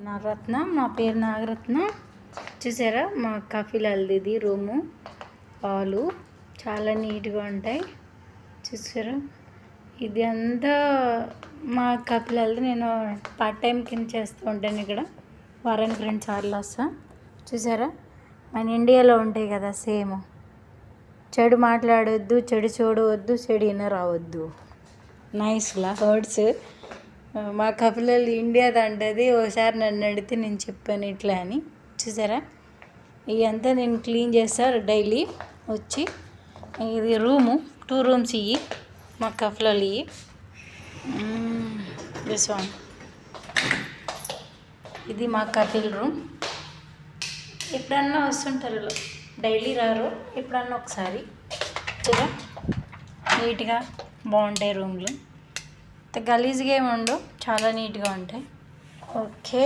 నా రత్నం, నా పేరు నాగరత్న. చూసారా మా కఫీలాల్ది ఇది రూము. హాలు చాలా నీట్గా ఉంటాయి. చూసారా ఇది అంతా మా కఫీలాల్ది. నేను పార్ట్ టైం కింద చేస్తూ ఉంటాను ఇక్కడ. వారానికి 2 సార్లు వస్తా. చూసారా మన ఇండియాలో ఉంటాయి కదా సేమ్, చెడు మాట్లాడొద్దు, చెడు చూడవద్దు, చెడు రావద్దు. నైస్లా వర్డ్స్. మా కపిలలు ఇండియాది అంటది. ఒకసారి నన్ను అడిగితే నేను చెప్పాను ఇట్లా అని. చూసారా ఇవంతా నేను క్లీన్ చేస్తాను డైలీ వచ్చి. ఇది రూము, 2 రూమ్స్ ఇవి మా కపిలలు. ఇవి దిస్ వన్, ఇది మా కపిల్ రూమ్. ఎప్పుడన్నా వస్తుంటారు, డైలీ రారు, ఎప్పుడన్నా ఒకసారి. చూడా నీట్గా బాగుంటాయి రూమ్లు. గలీజ్గా ఏమి ఉండవు, చాలా నీట్గా ఉంటాయి. ఓకే.